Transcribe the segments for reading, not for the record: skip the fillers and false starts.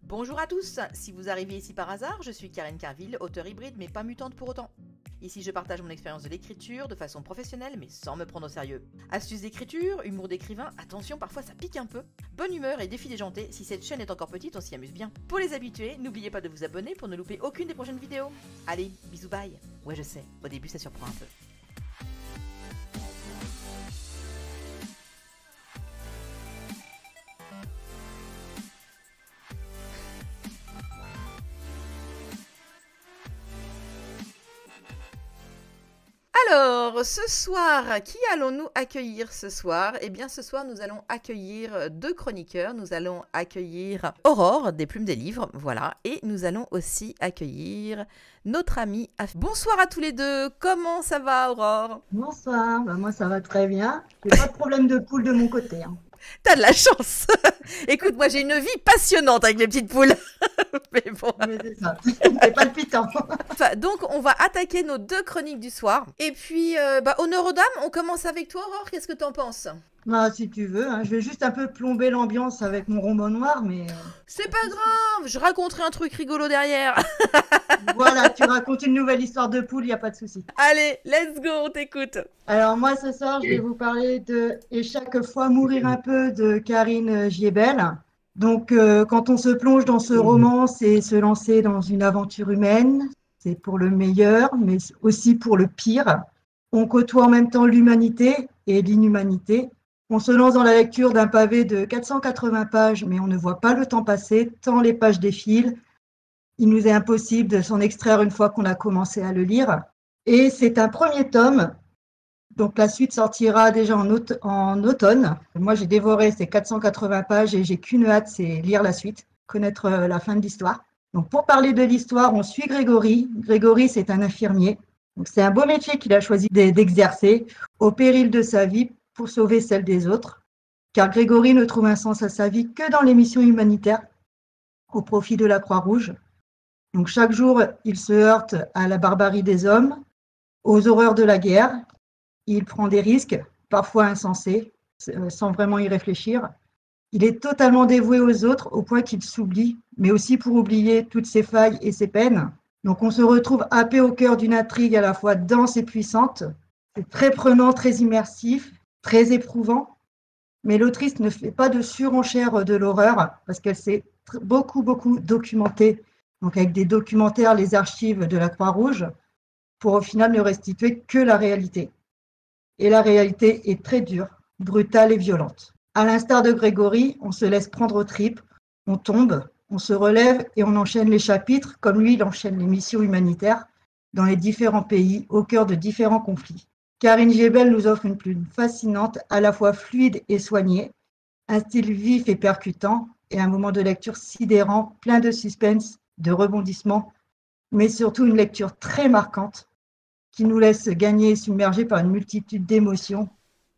Bonjour à tous, si vous arrivez ici par hasard, je suis Karine Carville, auteure hybride mais pas mutante pour autant. Ici je partage mon expérience de l'écriture de façon professionnelle mais sans me prendre au sérieux. Astuces d'écriture, humour d'écrivain, attention parfois ça pique un peu. Bonne humeur et défi déjanté, si cette chaîne est encore petite on s'y amuse bien. Pour les habitués, n'oubliez pas de vous abonner pour ne louper aucune des prochaines vidéos. Allez, bisous bye. Ouais je sais, au début ça surprend un peu. Alors, ce soir, qui allons-nous accueillir ce soir? Eh bien, ce soir, nous allons accueillir deux chroniqueurs. Nous allons accueillir Aurore, des Plumes des Livres, voilà. Et nous allons aussi accueillir notre amie Bonsoir à tous les deux. Comment ça va, Aurore? Bonsoir, moi ça va très bien. J'ai pas de problème de poule de mon côté. T'as de la chance. Écoute, moi j'ai une vie passionnante avec les petites poules. Mais bon. Mais c'est ça, c'est palpitant. Enfin, donc on va attaquer nos deux chroniques du soir. Et puis, honneur aux dames, on commence avec toi Aurore, qu'est-ce que t'en penses? Si tu veux, je vais juste un peu plomber l'ambiance avec mon roman noir, mais C'est pas grave, je raconterai un truc rigolo derrière. voilà, tu racontes une nouvelle histoire de poule, il n'y a pas de souci. Allez, let's go, on t'écoute. Alors moi ce soir, je vais vous parler de Et chaque fois mourir un peu de Karine Giebel. Donc quand on se plonge dans ce roman, c'est se lancer dans une aventure humaine. C'est pour le meilleur, mais aussi pour le pire. On côtoie en même temps l'humanité et l'inhumanité. On se lance dans la lecture d'un pavé de 480 pages, mais on ne voit pas le temps passer, tant les pages défilent. Il nous est impossible de s'en extraire une fois qu'on a commencé à le lire. Et c'est un premier tome, donc la suite sortira déjà en automne. Moi, j'ai dévoré ces 480 pages et j'ai qu'une hâte, c'est lire la suite, connaître la fin de l'histoire. Donc pour parler de l'histoire, on suit Grégory. Grégory, c'est un infirmier. Donc c'est un beau métier qu'il a choisi d'exercer au péril de sa vie pour sauver celle des autres. Car Grégory ne trouve un sens à sa vie que dans les missions humanitaires au profit de la Croix-Rouge. Donc chaque jour, il se heurte à la barbarie des hommes, aux horreurs de la guerre. Il prend des risques, parfois insensés, sans vraiment y réfléchir. Il est totalement dévoué aux autres au point qu'il s'oublie, mais aussi pour oublier toutes ses failles et ses peines. Donc on se retrouve happé au cœur d'une intrigue à la fois dense et puissante. C'est très prenant, très immersif, très éprouvant. Mais l'autrice ne fait pas de surenchère de l'horreur parce qu'elle s'est beaucoup documentée, donc avec des documentaires, les archives de la Croix-Rouge, pour au final ne restituer que la réalité. Et la réalité est très dure, brutale et violente. À l'instar de Grégory, on se laisse prendre aux tripes, on tombe, on se relève et on enchaîne les chapitres, comme lui, il enchaîne les missions humanitaires dans les différents pays, au cœur de différents conflits. Karine Giebel nous offre une plume fascinante, à la fois fluide et soignée, un style vif et percutant, et un moment de lecture sidérant, plein de suspense, de rebondissements, mais surtout une lecture très marquante, qui nous laisse gagner et submerger par une multitude d'émotions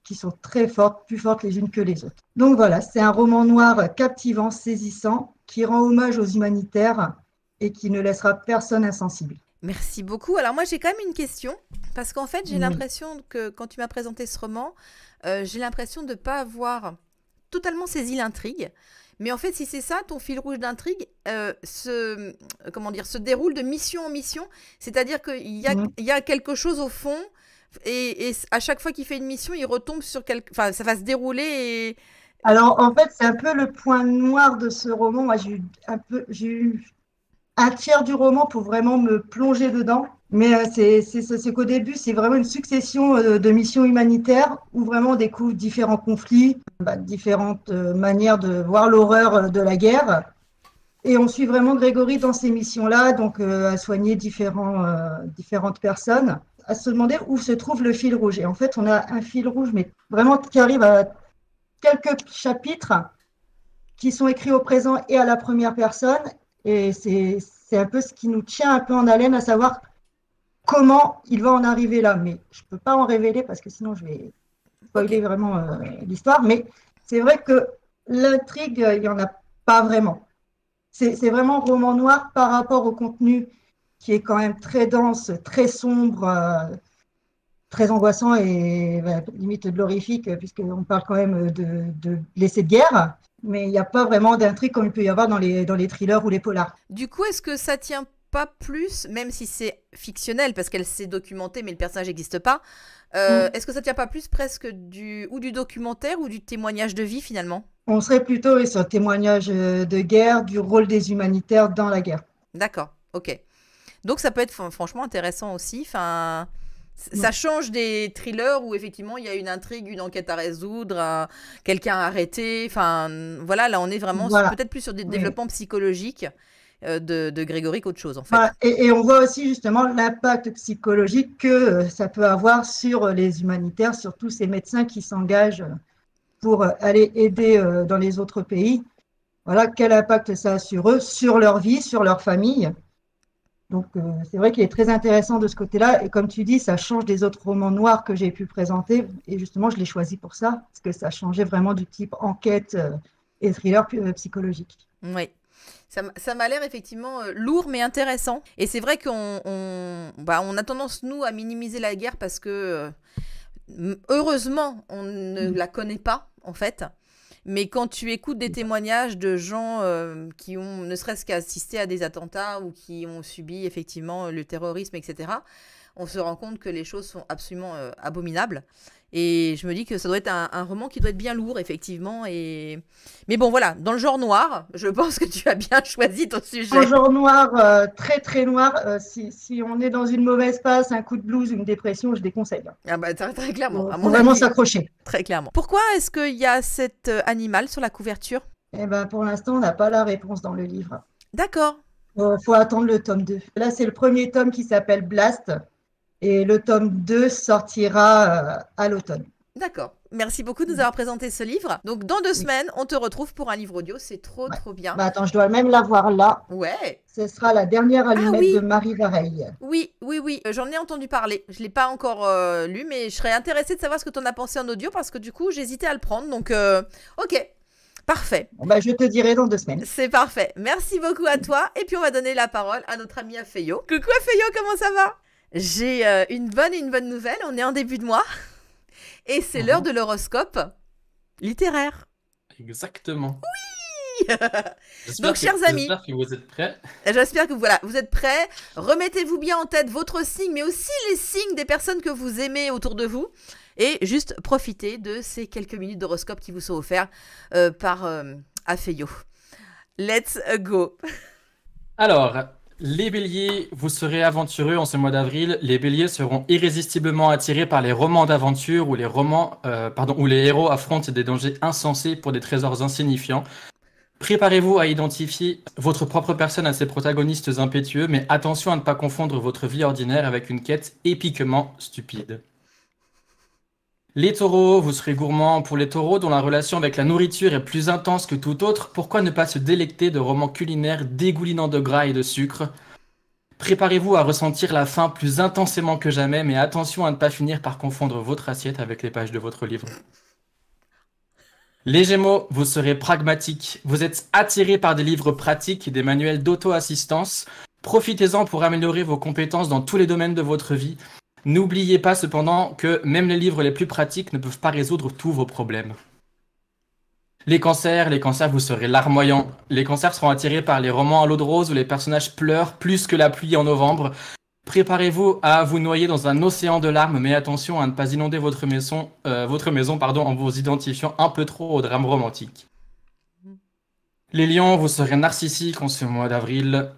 qui sont très fortes, plus fortes les unes que les autres. Donc voilà, c'est un roman noir captivant, saisissant, qui rend hommage aux humanitaires et qui ne laissera personne insensible. Merci beaucoup. Alors moi j'ai quand même une question, parce qu'en fait j'ai Oui. l'impression que quand tu m'as présenté ce roman, j'ai l'impression de ne pas avoir totalement saisi l'intrigue. Mais en fait, si c'est ça, ton fil rouge d'intrigue se déroule de mission en mission. C'est-à-dire qu'il y a quelque chose au fond, et à chaque fois qu'il fait une mission, il retombe sur quelque... Enfin, ça va se dérouler et... Alors, en fait, c'est un peu le point noir de ce roman. Moi, j'ai eu un tiers du roman pour vraiment me plonger dedans. Mais c'est qu'au début, c'est vraiment une succession de missions humanitaires où vraiment on découvre différents conflits, différentes manières de voir l'horreur de la guerre. Et on suit vraiment Grégory dans ces missions-là, donc à soigner différentes personnes, à se demander où se trouve le fil rouge. Et en fait, on a un fil rouge, mais vraiment qui arrive à quelques chapitres qui sont écrits au présent et à la première personne. Et c'est un peu ce qui nous tient un peu en haleine, à savoir comment il va en arriver là. Mais je ne peux pas en révéler parce que sinon je vais spoiler vraiment l'histoire. Mais c'est vrai que l'intrigue, il n'y en a pas vraiment. C'est vraiment roman noir par rapport au contenu qui est quand même très dense, très sombre, très angoissant et limite glorifique, puisqu'on parle quand même de blessés de guerre, mais il n'y a pas vraiment d'intrigue comme il peut y avoir dans les thrillers ou les polars. Du coup, est-ce que ça tient pas plus, même si c'est fictionnel, parce qu'elle s'est documentée, mais le personnage n'existe pas, Mm. est-ce que ça tient pas plus presque du documentaire ou du témoignage de vie finalement? On serait plutôt oui, sur le témoignage de guerre, du rôle des humanitaires dans la guerre. D'accord, ok. Donc ça peut être franchement intéressant aussi. Enfin, Mm. ça change des thrillers où effectivement il y a une intrigue, une enquête à résoudre, quelqu'un arrêté. Enfin, voilà, là on est vraiment Voilà. peut-être plus sur des Oui. développements psychologiques de Grégory qu'autre chose en fait. Voilà. Et on voit aussi justement l'impact psychologique que ça peut avoir sur les humanitaires, sur tous ces médecins qui s'engagent pour aller aider dans les autres pays. Voilà, quel impact ça a sur eux, sur leur vie, sur leur famille. Donc, c'est vrai qu'il est très intéressant de ce côté-là. Et comme tu dis, ça change des autres romans noirs que j'ai pu présenter. Et justement, je l'ai choisi pour ça, parce que ça changeait vraiment du type enquête et thriller psychologique. Oui. Ça m'a l'air effectivement lourd mais intéressant. Et c'est vrai on a tendance, nous, à minimiser la guerre parce que, heureusement, on ne la connaît pas, en fait. Mais quand tu écoutes des témoignages de gens qui ont ne serait-ce qu'assisté à des attentats ou qui ont subi effectivement le terrorisme, etc., on se rend compte que les choses sont absolument abominables. Et je me dis que ça doit être un roman qui doit être bien lourd, effectivement. Mais bon, voilà, dans le genre noir, je pense que tu as bien choisi ton Un sujet. genre noir, très très noir. Si on est dans une mauvaise passe, un coup de blues, une dépression, je déconseille. Ah bah, très clairement, Il à faut mon vraiment avis, s'accrocher. très clairement. Pourquoi est-ce qu'il y a cet animal sur la couverture? Eh ben, pour l'instant, on n'a pas la réponse dans le livre. D'accord, Faut attendre le tome 2. Là, c'est le premier tome qui s'appelle Blast. Et le tome 2 sortira à l'automne. d'accord. Merci beaucoup de nous avoir présenté ce livre. Donc, dans 2 semaines, Oui. on te retrouve pour un livre audio. C'est trop, Ouais. trop bien. Bah, attends, je dois même l'avoir là. Ouais. Ce sera la dernière Ah allumette de oui, Marie Vareille. oui, oui, oui. J'en ai entendu parler. Je ne l'ai pas encore lu, mais je serais intéressée de savoir ce que tu en as pensé en audio parce que du coup, j'hésitais à le prendre. Donc, ok. Parfait. Bon, bah, je te dirai dans 2 semaines. C'est parfait. Merci beaucoup à toi. Et puis, on va donner la parole à notre ami Afeyo. Coucou Afeyo, comment ça va? J'ai une bonne nouvelle. On est en début de mois. Et c'est l'heure de l'horoscope littéraire. Exactement. Donc, chers amis, J'espère que vous êtes prêts. j'espère que voilà, vous êtes prêts. Remettez-vous bien en tête votre signe, mais aussi les signes des personnes que vous aimez autour de vous. Et juste profitez de ces quelques minutes d'horoscope qui vous sont offerts par Afeyo. Let's go. Alors, les béliers, vous serez aventureux en ce mois d'avril. Les béliers seront irrésistiblement attirés par les romans d'aventure où où les héros affrontent des dangers insensés pour des trésors insignifiants. Préparez-vous à identifier votre propre personne à ces protagonistes impétueux, mais attention à ne pas confondre votre vie ordinaire avec une quête épiquement stupide. Les taureaux, vous serez gourmands. Pour les taureaux dont la relation avec la nourriture est plus intense que tout autre, pourquoi ne pas se délecter de romans culinaires dégoulinant de gras et de sucre? Préparez-vous à ressentir la faim plus intensément que jamais, mais attention à ne pas finir par confondre votre assiette avec les pages de votre livre. Les Gémeaux, vous serez pragmatiques. Vous êtes attirés par des livres pratiques et des manuels d'auto-assistance. Profitez-en pour améliorer vos compétences dans tous les domaines de votre vie. N'oubliez pas cependant que même les livres les plus pratiques ne peuvent pas résoudre tous vos problèmes. Les cancers, vous serez larmoyants. Les cancers seront attirés par les romans à l'eau de rose où les personnages pleurent plus que la pluie en novembre. Préparez-vous à vous noyer dans un océan de larmes, mais attention à ne pas inonder votre maison en vous identifiant un peu trop au drame romantique. Les lions, vous serez narcissiques en ce mois d'avril.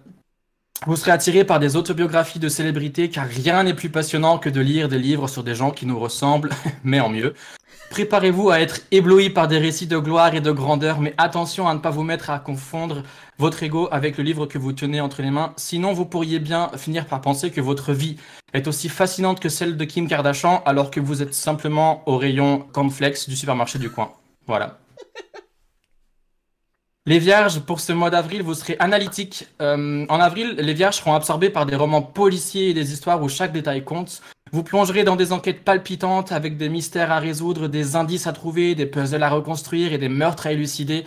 Vous serez attirés par des autobiographies de célébrités, car rien n'est plus passionnant que de lire des livres sur des gens qui nous ressemblent, mais en mieux. Préparez-vous à être ébloui par des récits de gloire et de grandeur, mais attention à ne pas vous mettre à confondre votre ego avec le livre que vous tenez entre les mains. Sinon, vous pourriez bien finir par penser que votre vie est aussi fascinante que celle de Kim Kardashian, alors que vous êtes simplement au rayon cornflakes du supermarché du coin. Voilà. Les Vierges, pour ce mois d'avril, vous serez analytiques. En avril, les Vierges seront absorbés par des romans policiers et des histoires où chaque détail compte. Vous plongerez dans des enquêtes palpitantes avec des mystères à résoudre, des indices à trouver, des puzzles à reconstruire et des meurtres à élucider.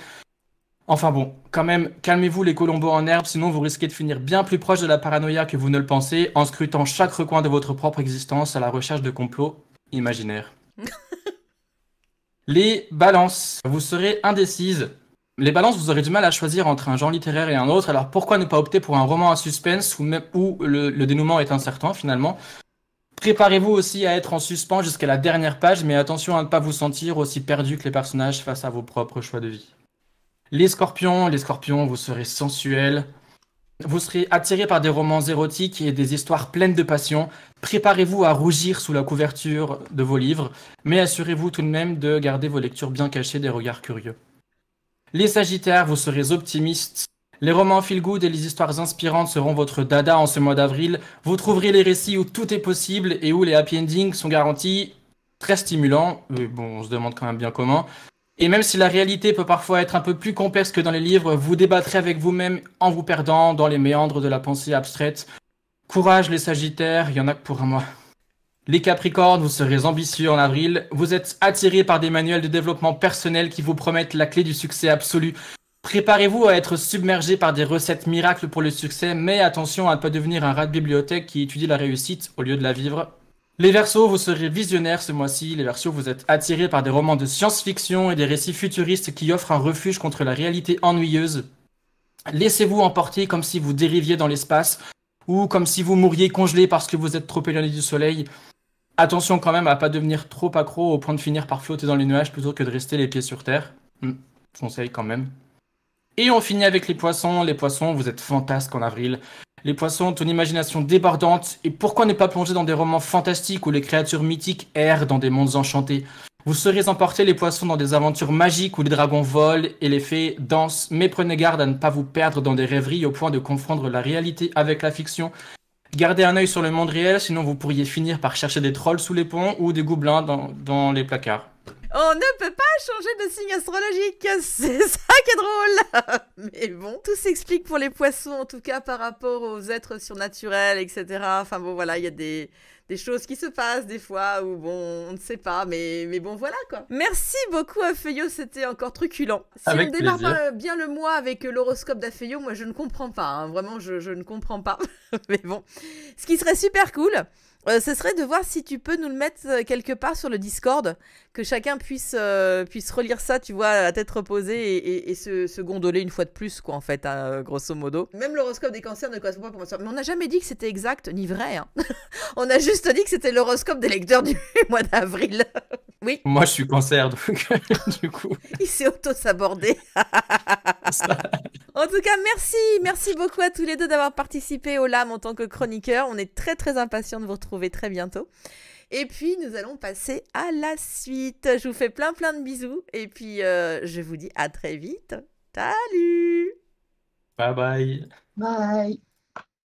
Enfin bon, quand même, calmez-vous les colombos en herbe, sinon vous risquez de finir bien plus proche de la paranoïa que vous ne le pensez, en scrutant chaque recoin de votre propre existence à la recherche de complots imaginaires. Les balances, vous serez indécises. Les balances, vous aurez du mal à choisir entre un genre littéraire et un autre, alors pourquoi ne pas opter pour un roman à suspense où le dénouement est incertain finalement. Préparez-vous aussi à être en suspens jusqu'à la dernière page, mais attention à ne pas vous sentir aussi perdu que les personnages face à vos propres choix de vie. Les scorpions, vous serez sensuels. Vous serez attirés par des romans érotiques et des histoires pleines de passion. Préparez-vous à rougir sous la couverture de vos livres, mais assurez-vous tout de même de garder vos lectures bien cachées des regards curieux. Les sagittaires, vous serez optimistes. Les romans feel-good et les histoires inspirantes seront votre dada en ce mois d'avril. Vous trouverez les récits où tout est possible et où les happy endings sont garantis. Très stimulants, mais bon, on se demande quand même bien comment. Et même si la réalité peut parfois être un peu plus complexe que dans les livres, vous débattrez avec vous-même en vous perdant dans les méandres de la pensée abstraite. Courage les sagittaires, il y en a que pour un mois. Les capricornes, vous serez ambitieux en avril. Vous êtes attirés par des manuels de développement personnel qui vous promettent la clé du succès absolu. Préparez-vous à être submergé par des recettes miracles pour le succès, mais attention à ne pas devenir un rat de bibliothèque qui étudie la réussite au lieu de la vivre. Les Verseaux, vous serez visionnaires ce mois-ci. Les Verseaux, vous êtes attirés par des romans de science-fiction et des récits futuristes qui offrent un refuge contre la réalité ennuyeuse. Laissez-vous emporter comme si vous dériviez dans l'espace ou comme si vous mouriez congelé parce que vous êtes trop éloigné du soleil. Attention quand même à pas devenir trop accro au point de finir par flotter dans les nuages plutôt que de rester les pieds sur terre. Conseil quand même. Et on finit avec les poissons. Les poissons, vous êtes fantasques en avril. Les poissons ont une imagination débordante. Et pourquoi ne pas plonger dans des romans fantastiques où les créatures mythiques errent dans des mondes enchantés? Vous serez emporter les poissons dans des aventures magiques où les dragons volent et les fées dansent. Mais prenez garde à ne pas vous perdre dans des rêveries au point de confondre la réalité avec la fiction. Gardez un œil sur le monde réel, sinon vous pourriez finir par chercher des trolls sous les ponts ou des gobelins dans les placards. On ne peut pas changer de signe astrologique, c'est ça qui est drôle. Mais bon, tout s'explique pour les poissons, en tout cas par rapport aux êtres surnaturels, etc. Enfin bon, voilà, il y a des choses qui se passent des fois où bon, on ne sait pas, mais bon, voilà quoi. Merci beaucoup Afeyo, c'était encore truculent. Si Avec on démarre plaisir. pas bien le mois avec l'horoscope d'Afeyo, moi je ne comprends pas, hein. Vraiment je ne comprends pas. Mais bon, ce qui serait super cool, ce serait de voir si tu peux nous le mettre quelque part sur le Discord, que chacun puisse relire ça, tu vois, à la tête reposée et se gondoler une fois de plus, quoi, en fait, hein, grosso modo. Même l'horoscope des cancers ne correspond pas pour moi. Mais on n'a jamais dit que c'était exact ni vrai, hein. On a juste dit que c'était l'horoscope des lecteurs du mois d'avril. Oui. Moi, je suis cancer, donc du coup. Il s'est auto-sabordé. En tout cas, merci beaucoup à tous les deux d'avoir participé au LAM en tant que chroniqueur. On est très très impatients de vous retrouver très bientôt. Et puis, nous allons passer à la suite. Je vous fais plein de bisous. Et puis, je vous dis à très vite. Salut! Bye bye. Bye.